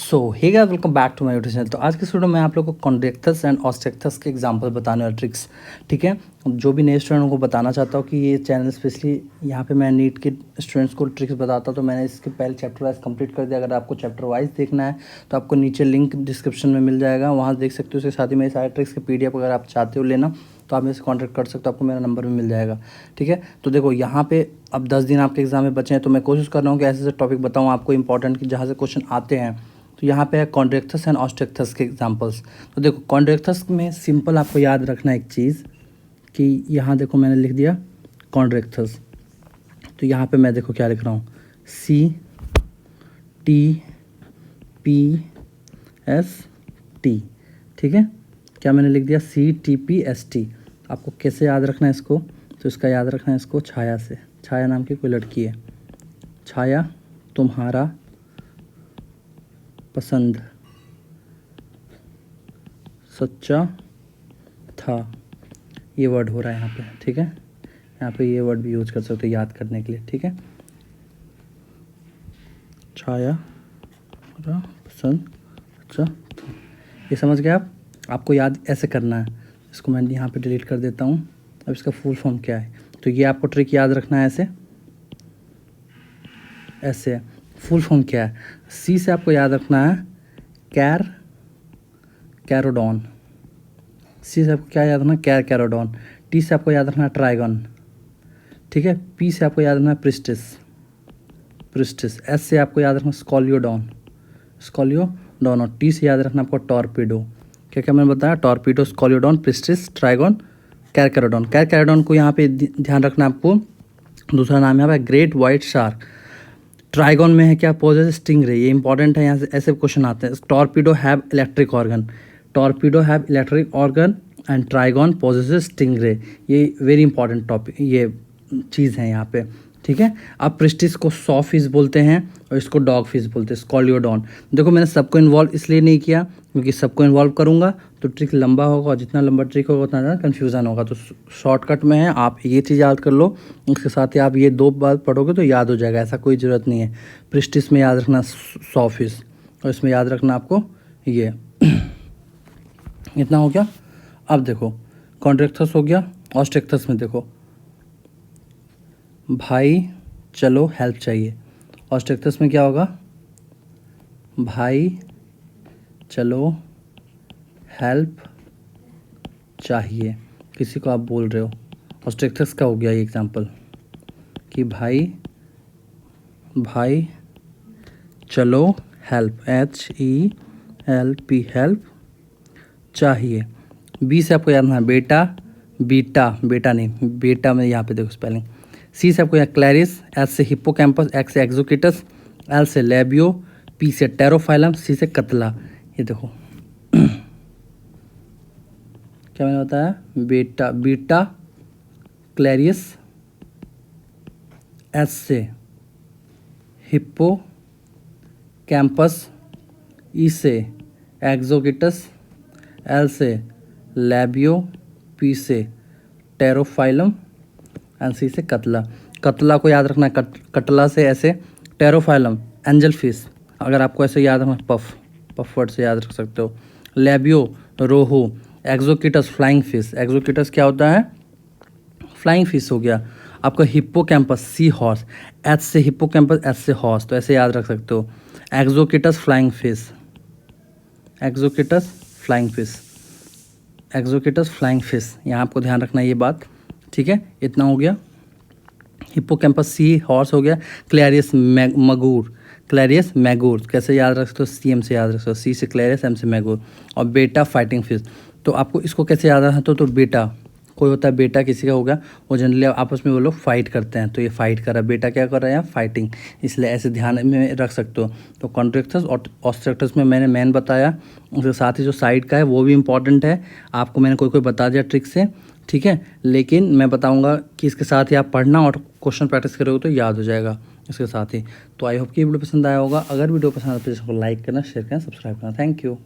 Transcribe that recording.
Hey guys, welcome back to my YouTube channel. तो आज के वीडियो में आप लोगों को कॉन्ट्रैक्टर्स एंड ऑब्स्ट्रक्टर्स के एग्जांपल बताने वाला ट्रिक्स, ठीक है। जो भी नए स्टूडेंट को बताना चाहता हूँ कि ये चैनल स्पेशली यहाँ पे मैं नीट के स्टूडेंट्स को ट्रिक्स बताता हूँ, तो मैंने इसके पहले चैप्टर वाइज कंप्लीट कर दिया। अगर आपको चैप्टर वाइज देखना है तो आपको नीचे लिंक डिस्क्रिप्शन में मिल जाएगा, वहाँ देख सकते हो। उसके साथ ही मेरे सारे ट्रिक्स के PDF अगर आप चाहते हो लेना तो आप मेरे से कॉन्टैक्ट कर सकते हो, आपको मेरा नंबर भी मिल जाएगा, ठीक है। तो देखो यहाँ पे अब 10 दिन आपके एग्जाम में बचे हैं, तो मैं कोशिश कर रहा हूँ कि ऐसे टॉपिक बताऊँ आपको इंपॉर्टेंट कि जहाँ से क्वेश्चन आते हैं। तो यहाँ पे है कॉन्ट्रैक्टर्स एंड ऑब्स्ट्रक्टर्स के एग्जांपल्स। तो देखो कॉन्ट्रैक्टर्स में सिंपल आपको याद रखना एक चीज़ कि यहाँ देखो मैंने लिख दिया कॉन्ट्रैक्टर्स, तो यहाँ पे मैं देखो क्या लिख रहा हूँ, CTPST, ठीक है। क्या मैंने लिख दिया, CTPST। आपको कैसे याद रखना है इसको, तो इसका याद रखना है इसको छाया से। छाया नाम की कोई लड़की है, छाया तुम्हारा पसंद सच्चा था, ये वर्ड हो रहा है यहाँ पे, ठीक है। यहाँ पे ये वर्ड भी यूज कर सकते हो याद करने के लिए, ठीक है। छाया तुम्हारा पसंद सच्चा था, ये समझ गए आप। आपको याद ऐसे करना है। इसको मैं यहाँ पे डिलीट कर देता हूँ। अब इसका फुल फॉर्म क्या है, तो ये आपको ट्रिक याद रखना है ऐसे ऐसे। फुल फॉर्म क्या है, C से आपको याद रखना है कैरोडॉन। C से आपको क्या याद रखना है, कैरोडॉन। T से आपको याद रखना है ट्राइगन, ठीक है। P से आपको याद रखना है प्रिस्टिस। S से आपको याद रखना स्कॉलियोडॉन। और T से याद रखना आपको टॉर्पीडो। क्या क्या मैंने बताया, टॉर्पीडो, स्कॉलियोडॉन, प्रिस्टिस, ट्राइगन, कैरोडॉन को यहाँ पे ध्यान रखना आपको। दूसरा नाम यहाँ पे ग्रेट वाइट शार्क। ट्राइगन में है क्या, पोजेस स्टिंग रे, ये इंपॉर्टेंट है। यहाँ से ऐसे क्वेश्चन आते हैं। Torpedo have electric organ and trygon possess sting ray, ये वेरी इंपॉर्टेंट टॉपिक, ये चीज़ है यहाँ पे, ठीक है। अब प्रिस्टिस को सॉ फिश बोलते हैं और इसको डॉग फिश बोलते हैं, स्कॉलियोडॉन। देखो मैंने सबको इन्वॉल्व इसलिए नहीं किया क्योंकि सबको इन्वॉल्व करूँगा तो ट्रिक लंबा होगा, और जितना लंबा ट्रिक होगा उतना ज़्यादा कन्फ्यूज़न होगा। तो शॉर्टकट में है, आप ये चीज़ याद कर लो, उसके साथ ही आप ये 2 बार पढ़ोगे तो याद हो जाएगा, ऐसा कोई ज़रूरत नहीं है। प्रिस्टिस में याद रखना सॉ फिश, और इसमें याद रखना आपको ये इतना हो गया। अब देखो कॉन्ट्रैक्टर्स हो गया। ऑब्स्ट्रक्टर्स में देखो भाई चलो हेल्प चाहिए। ऑब्स्ट्रक्टर्स में क्या होगा, भाई चलो हेल्प चाहिए, किसी को आप बोल रहे हो। ऑब्स्ट्रक्टर्स का हो गया ये एग्जांपल कि भाई चलो हेल्प, HELP, हेल्प चाहिए। B से आपको याद रखना है बेटा नहीं, बेटा में यहाँ पे देखो स्पेलिंग। C से आपको यहाँ क्लैरिस, S से हिप्पोकैम्पस, X से एक्सोकिटस, L से लेबियो, P से टेरोफाइलम, C से कतला। ये देखो क्या मैंने बताया, बीटा क्लैरियस, S से हिप्पोकैम्पस, E से एक्सोकिटस, L से लेबियो, P से टेरोफाइलम एंड C से कतला को याद रखना है, कटला से ऐसे, टेरोफाइलम एंजल फिश, अगर आपको ऐसे याद रखना पफ वर्ड से याद रख सकते हो। लेबियो रोहू, एक्सोकिटस फ्लाइंग फिश, एक्सोकिटस क्या होता है, फ्लाइंग फिश हो गया। आपका हिप्पोकैम्पस सी हॉर्स, H से हिप्पोकैम्पस, S से हॉर्स, तो ऐसे याद रख सकते हो। एक्सोकिटस फ्लाइंग फिश, यहाँ आपको ध्यान रखना है ये बात, ठीक है। इतना हो गया। हिप्पोकैम्पस सी हॉर्स हो गया। क्लैरियस मैगूर कैसे याद रख सकते हो, CM से याद रख सकते हो, C से क्लैरियस, M से मैगूर। और बेटा फाइटिंग फिश, तो आपको इसको कैसे याद रखना, तो बेटा कोई होता है, बेटा किसी का हो गया, वो जनरली आपस में वो लोग फाइट करते हैं, तो ये फाइट कर रहा है, बेटा क्या कर रहा है यहाँ, फाइटिंग, इसलिए ऐसे ध्यान में रख सकते हो। तो कॉन्ट्रैक्टर्स और ऑब्स्ट्रक्टर्स में मैंने मेन बताया, उसके साथ ही जो साइड का है वो भी इंपॉर्टेंट है। आपको मैंने कोई बता दिया ट्रिक से, ठीक है, लेकिन मैं बताऊंगा कि इसके साथ ही आप पढ़ना और क्वेश्चन प्रैक्टिस करोगे तो याद हो जाएगा इसके साथ ही। तो आई होप कि वीडियो पसंद आया होगा। अगर वीडियो पसंद आए तो इसको लाइक करना, शेयर करना, सब्सक्राइब करना। Thank you.